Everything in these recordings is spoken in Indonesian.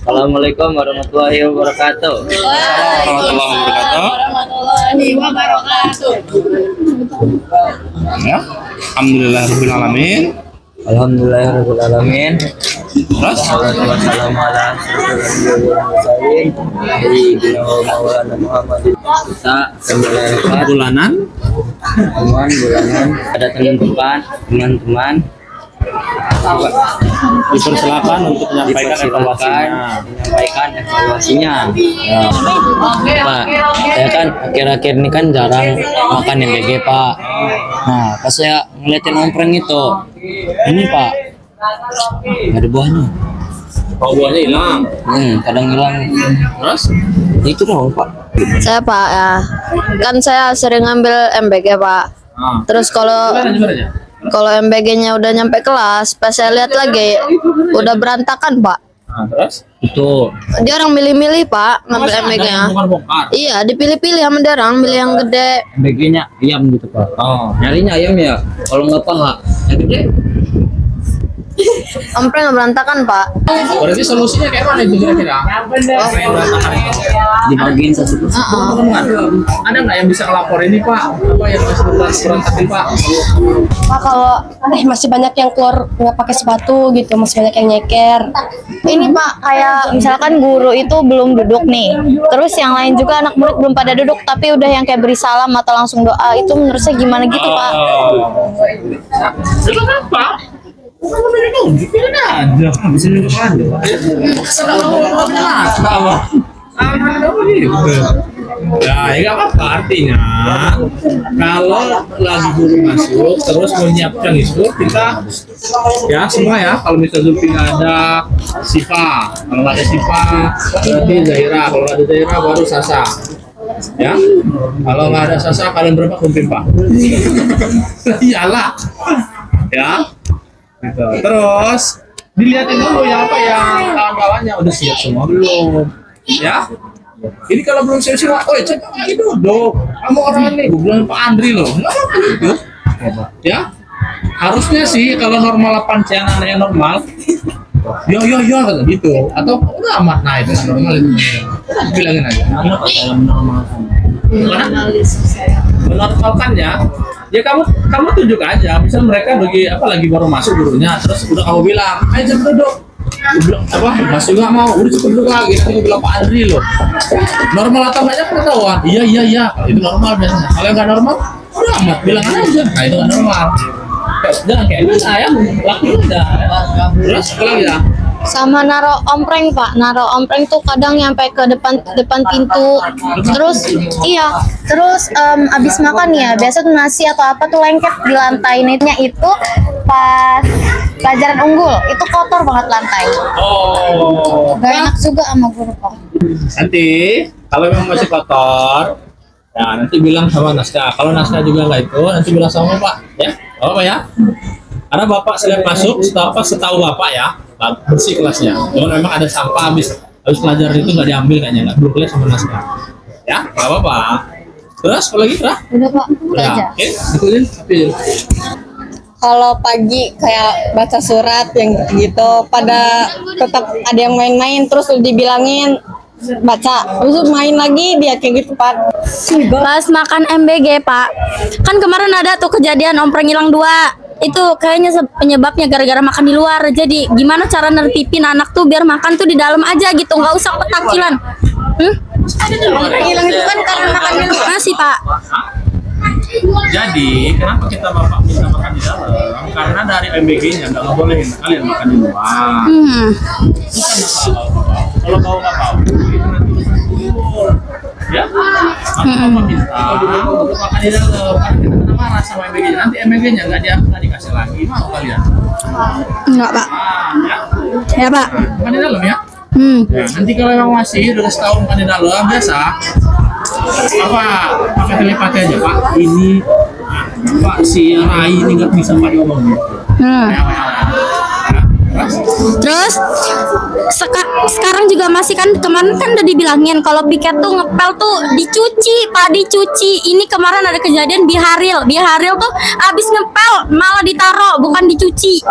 Assalamualaikum warahmatullahi wabarakatuh. Warahmatullahi wabarakatuh. Ya, alhamdulillahirabbil alamin. Alhamdulillahirabbil alamin. Terus Wassalamualaikum warahmatullahi wabarakatuh. Kita kembali bulanan bulanan ada teman-teman dipersilakan untuk menyampaikan evaluasinya. Ya. Pak, saya kan akhir-akhir ini kan jarang makan MBG, Pak. Nah, pas saya ngeliatin ompreng itu, ini Pak, nggak ada buahnya. buahnya hilang. Kadang hilang. Terus Itu dong, Pak. Saya Pak ya, kan saya sering ngambil MBG Pak. Terus kalau MBG-nya udah nyampe kelas, pas saya lihat lagi udah berantakan Pak. Terus Itu Dia orang milih-milih Pak ngambil MBG-nya. bukan bongkar. Iya, dipilih-pilih sama dia orang, milih yang gede. MBG-nya ayam gitu, Pak. Nyarinya ayam ya. Kalau nggak paha, yang gede. Ompreng berantakan Pak. Berarti solusinya kayak mana itu kira-kira? Dibagiin satu persatu. Ada nggak yang bisa ngelapor ini Pak? Apa yang masih berantakan Pak? Pak, kalau masih banyak yang keluar nggak pakai sepatu gitu, masih banyak yang nyeker. Ini Pak, kayak misalkan guru itu belum duduk nih. Terus yang lain juga anak murid belum pada duduk, tapi udah yang kayak beri salam atau langsung doa. Itu menurut saya gimana gitu Pak? Itu apa? Kamu dari nunjuk aja, bisa nunjuk aja. Ya, nggak apa-apa artinya. Kalau lagi guru masuk, terus menyiapkan itu kita ya semua ya. Kalau misalnya Zulfi nggak ada, Sifa. Kalau nggak ada Sifa, berarti Zaira. Kalau nggak ada Zaira, baru Sasa. Ya, kalau nggak ada Sasa, kalian berapa kumpul Pak? Iyalah, ya. Gitu. Terus dilihatin dulu ya apa yang kawan-kawannya udah siap semua belum, ya? Ini kalau belum siap semua, oh cek lagi duduk. Kamu orang ini, gue bilang Pak Andri loh, nggak apa gitu, ya? Harusnya sih kalau normal 8 anak yang normal, yo gitu, atau udah amat, nah itu nggak normal itu, bilangin aja. Menormalkan ya. Ya kamu tunjuk aja, misal mereka lagi baru masuk gurunya, terus udah kamu bilang, ayo cepet duduk. Gue bilang apa? Mas juga mau, udah cepet duduk lagi. Nanti gue bilang Pak Andri loh. Normal atau enggaknya pengetahuan? Iya. Itu normal biasanya. Kalau yang nggak normal, udah amat bilang aja. Nah itu nggak normal. Jangan kayak gitu, saya lakuin aja. Terus apa lagi ya? Sama naro ompreng Pak, naro ompreng tuh kadang nyampe ke depan pintu. Terus abis makan ya biasa tuh nasi atau apa tuh lengket di lantai. Netnya itu pas pelajaran unggul itu kotor banget lantai. Gak enak juga sama guru Pak. Nanti kalau memang masih kotor, ya nanti bilang sama Naskah. Kalau Naskah juga nggak itu, nanti bilang sama Pak, ya, apa ya? Karena Bapak setiap masuk, setahu Bapak ya, bersih kelasnya. Cuman memang ada sampah habis pelajaran itu nggak diambil kayaknya, nggak belum kelihatan sama Naskah. Ya, nggak apa-apa. Terus apa lagi, Rah? Udah Pak, udah aja. Oke, ikutin. Kalau pagi kayak baca surat yang gitu, pada tetap ada yang main-main, terus dibilangin baca, terus main lagi dia kayak gitu Pak. Pas makan MBG Pak, kan kemarin ada tuh kejadian ompreng hilang 2. Itu kayaknya penyebabnya gara-gara makan di luar. Jadi gimana cara nertipin anak tuh biar makan tuh di dalam aja gitu, nggak usah petakilan. Ompreng hilang itu kan karena makan di luar. Masih Pak. Jadi, kenapa kita Bapak minta makan di dalam? Karena dari MBG-nya nggak ngebolehin kalian makan di luar. Bukan masalah Bapak. Kalau mau nggak mau, itu nanti urusan guru. Ya, Bapak minta untuk makan di dalam. Karena kita kena marah sama MBG-nya. Nanti MBG-nya nggak dikasih lagi. Mau kalian? Enggak Pak. Ya, Ya Pak. makan di dalam ya. Ya, nanti kalau memang masih udah setahun makan di dalam biasa. Apa pakai telepati aja Pak, ini Pak si Rai ini nggak bisa Pak ngomong gitu. Terus sekarang juga masih kan, kemarin kan udah dibilangin kalau piket tuh ngepel tuh dicuci Pak, dicuci. Ini kemarin ada kejadian Biharil tuh abis ngepel malah ditaro bukan dicuci.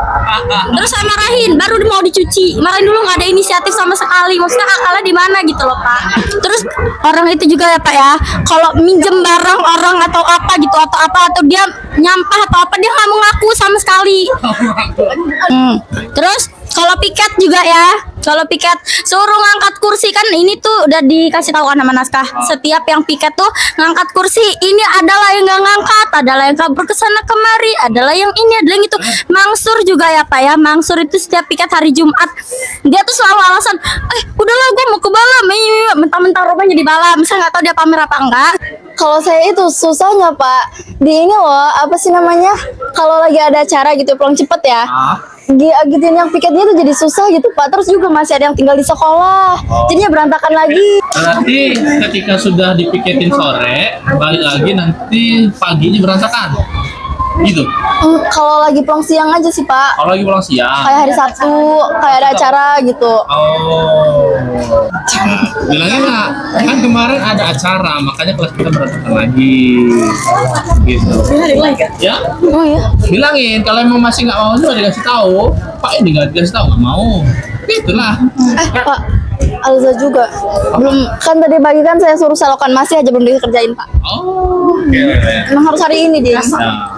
Terus saya marahin, baru mau dicuci. Marahin dulu, nggak ada inisiatif sama sekali. Maksudnya akalnya di mana gitu loh Pak. Terus orang itu juga ya Pak ya, kalau minjem barang orang atau apa gitu atau dia nyampah atau apa, dia nggak mau ngaku sama sekali. Terus kalau piket juga ya, kalau piket suruh ngangkat kursi, kan ini tuh udah dikasih tahu kan sama naskah. Setiap yang piket tuh ngangkat kursi, ini adalah yang nggak ngangkat, adalah yang kabur ke sana kemari, adalah yang ini, adalah yang itu. Mangsur juga ya Pak ya, Mangsur itu setiap piket hari Jumat dia tuh selalu alasan, udahlah gue mau ke Balam, mentah-mentah rumahnya di Balam, misalnya nggak tahu dia pamer apa enggak. Kalau saya itu susahnya Pak, di ini loh, apa sih namanya, kalau lagi ada acara gitu pulang cepet ya, gituin yang piketnya itu jadi susah gitu Pak. Terus juga masih ada yang tinggal di sekolah, jadinya berantakan lagi. Berarti ketika sudah dipiketin sore, balik lagi nanti paginya berantakan. Gitu. Kalau lagi pulang siang aja sih Pak, Kalau lagi pulang siang. kayak hari Sabtu, kayak ada acara gitu. Oh. Bilangin nggak? Kan kemarin ada acara, makanya kelas kita berantakan lagi. Gitu. Ya? Oh iya. Bilangin kalau emang masih nggak mau juga dikasih tahu. Pak ini nggak dikasih tahu, nggak mau. Itulah. Pak, Alza juga belum, kan tadi pagi kan saya suruh selokan masih aja belum dikerjain Pak. Oh. Emang harus hari ini dia. Nah.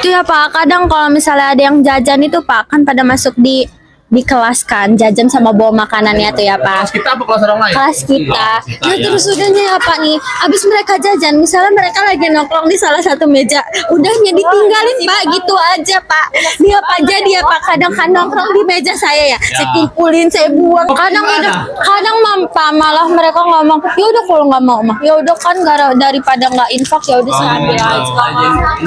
Itu ya Pak, kadang kalau misalnya ada yang jajan itu Pak, kan pada masuk di kelas kan, jajan sama bawa makanannya tuh ya Pak. Kelas kita apa kelas orang lain? Kelas kita. Nah ya. terus udahnya ya Pak nih, abis mereka jajan, misalnya mereka lagi nongkrong di salah satu meja, udahnya ditinggalin Pak, gitu aja Pak. Dia Pak jadi ya Pak, kadang-kadang nongkrong di meja saya ya, saya kumpulin, saya buang. Kadang Pak malah mereka ngomong, ya udah kalau nggak mau mah, ya udah kan daripada nggak infak ya udah saya ambil aja.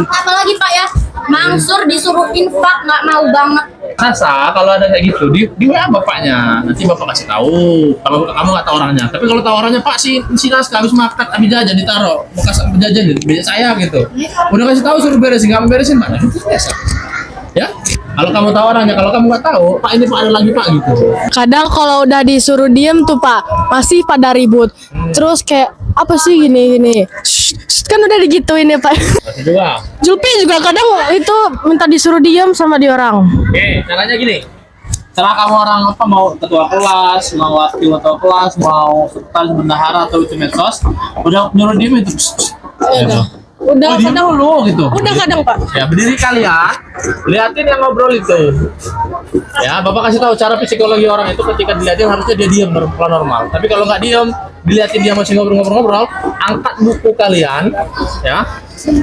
Apalagi Pak ya, Mangsur disuruh infak nggak mau banget. Nasa kalau ada kayak gitu di WA bapaknya, nanti bapak kasih tahu. Kalau kamu nggak tahu orangnya, tapi kalau tahu orangnya Pak si Naska habis makan habis jajan ditaruh bekas jajan di meja saya gitu. Udah kasih tahu suruh beresin, nggak mau beresin Pak, itu biasa. Ya, kalau kamu tahu orangnya, kalau kamu nggak tahu Pak ini Pak ada lagi Pak gitu. Kadang kalau udah disuruh diem tuh Pak, masih pada ribut. Terus kayak apa sih gini? Kan udah digituin ya Pak. Kedua. Julpi juga kadang itu minta disuruh diem sama dia orang. Oke, caranya gini. Setelah kamu orang apa mau ketua kelas, mau wakil ketua kelas, mau sekretaris bendahara atau itu medsos, udah nyuruh diem itu. Gitu. Udah Diem kadang dulu gitu. udah kadang Pak. Ya berdiri kalian, liatin yang ngobrol itu. Ya, Bapak kasih tahu cara psikologi orang itu ketika diliatin harusnya dia diam normal. Tapi kalau nggak diam, diliatin dia masih ngobrol-ngobrol, angkat buku kalian, ya,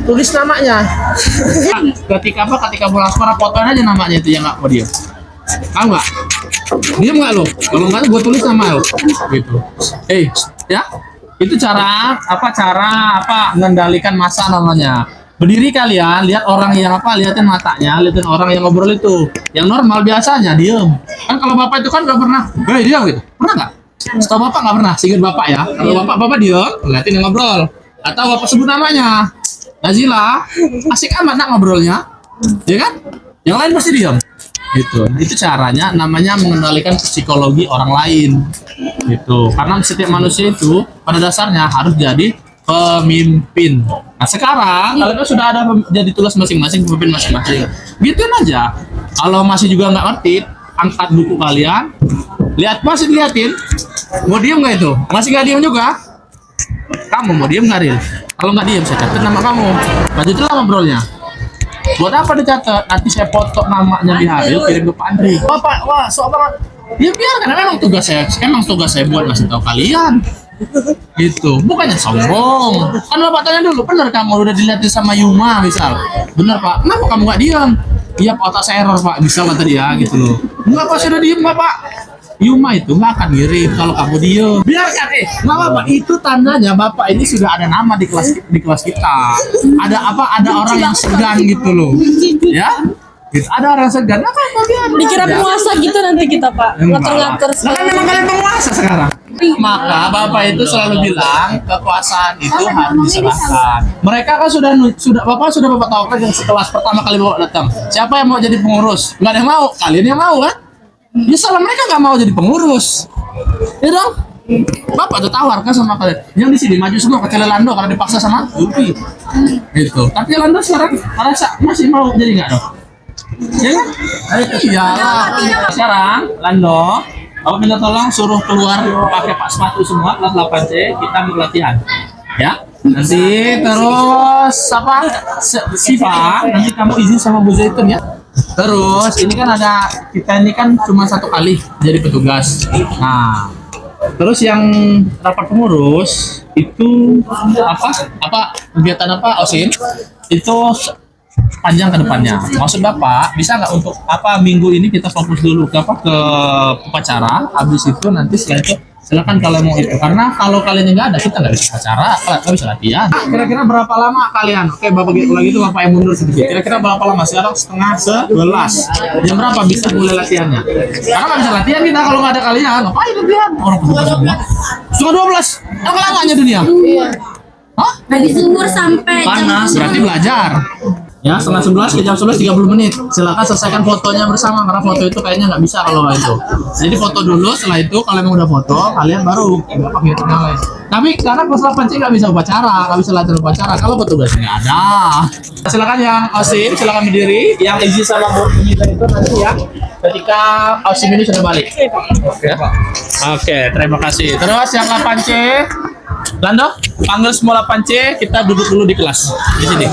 tulis namanya. Ketika bola asmara fotoin aja namanya itu yang nggak mau diam. Tahu nggak? Diam nggak lo? Kalau nggak, gue tulis nama lo. Gitu. Ya. Itu cara mengendalikan massa namanya. Berdiri kalian, lihat orang yang lihatin matanya, lihatin orang yang ngobrol itu. Yang normal biasanya diem. Kan kalau bapak itu kan nggak pernah, diam gitu. Pernah nggak? Setahu bapak nggak pernah, seingat bapak ya. Kalau bapak diem, lihatin yang ngobrol. Atau bapak sebut namanya, Nazila, asik amat nak ngobrolnya, ya kan? Yang lain pasti diem. Gitu. Itu caranya, namanya mengendalikan psikologi orang lain. Gitu. Karena setiap manusia itu pada dasarnya harus jadi pemimpin. Nah sekarang kalian sudah ada jadi tugas masing-masing, pemimpin masing-masing. Gituin aja. Kalau masih juga nggak ngerti, angkat buku kalian, masih diliatin. Mau diem nggak itu? Masih nggak diem juga? Kamu mau diem nggak, Ril? Kalau nggak diem, saya catat nama kamu. Lanjutlah ngobrolnya. Buat apa dicatat? Nanti saya foto namanya di hari, kirim ke Pak Andri. Wah, sok banget. Ya biarkan, memang tugas saya buat ngasih tahu kalian. Gitu, bukannya sombong. Kan Bapak tanya dulu, bener kamu udah dilihatin sama Yuma misal? Bener Pak, kenapa kamu nggak diam? Iya Pak, otak saya error Pak, misal kata dia gitu loh. Enggak Pak, saya udah diem nggak Pak? Yuma itu nggak akan ngirim kalau kamu diem. Biarkan nggak apa-apa. Itu tandanya Bapak ini sudah ada nama di kelas kita. Ada orang yang segan gitu loh. Ya? Gitu. Ada orang segan. Apa kalian? Dikira penguasa gitu nanti kita Pak. Ngatur-ngatur. Nah, kan memang kalian penguasa sekarang. Maka Bapak itu selalu bilang kekuasaan itu harus diserahkan. Mereka kan sudah Bapak tahu kan yang sekelas pertama kali Bapak datang. Siapa yang mau jadi pengurus? Nggak ada yang mau. Kalian yang mau kan? Ya salah mereka nggak mau jadi pengurus. Ya dong. Bapak tuh tawarkan sama kalian. Yang di sini maju semua kecuali Lando karena dipaksa sama Zulfi. Gitu. Tapi Lando sekarang merasa masih mau jadi nggak dong? Ya kan? Iyalah. Sekarang Lando, Bapak minta tolong suruh keluar pakai pak sepatu semua kelas 8C, kita mau latihan. Ya. Nanti terus apa? Siva, nanti kamu izin sama Bu Zaitun ya. Terus ini kan ada kita ini kan cuma 1 kali jadi petugas. Nah, terus yang rapat pengurus itu apa kegiatan apa OSIM itu panjang ke depannya. Maksud Bapak bisa nggak untuk apa minggu ini kita fokus dulu ke upacara, habis itu nanti setelah itu silakan kalau mau itu, karena kalau kalian nggak ada kita nggak bisa upacara, nggak bisa latihan. Kira-kira berapa lama kalian? Oke, Bapak gitu lagi itu Bapak yang mundur sedikit. Kira-kira berapa lama? Sekarang setengah 11. Jam berapa bisa mulai latihannya? Karena nggak bisa latihan kita kalau nggak ada kalian. Ngapain latihan? Orang petugas semua. Setengah 12. Yang lamanya dunia. Hah? Dari zuhur sampai Panas, Berarti belajar. Ya, setengah 11 ke jam 11 30 menit. Silakan selesaikan fotonya bersama karena foto itu kayaknya nggak bisa kalau nggak itu. Jadi foto dulu, setelah itu kalian udah foto, kalian baru Bapak gitu nyalain. Tapi karena kelas 8C nggak bisa upacara, nggak bisa latihan upacara kalau petugasnya nggak ada. Silakan yang OSIM, silakan berdiri. Yang izin sama Bu Mita itu nanti ya ketika OSIM ini sudah balik. Oke, terima kasih. Terus yang 8C, Lando, panggil semua 8C, kita duduk dulu di kelas di sini.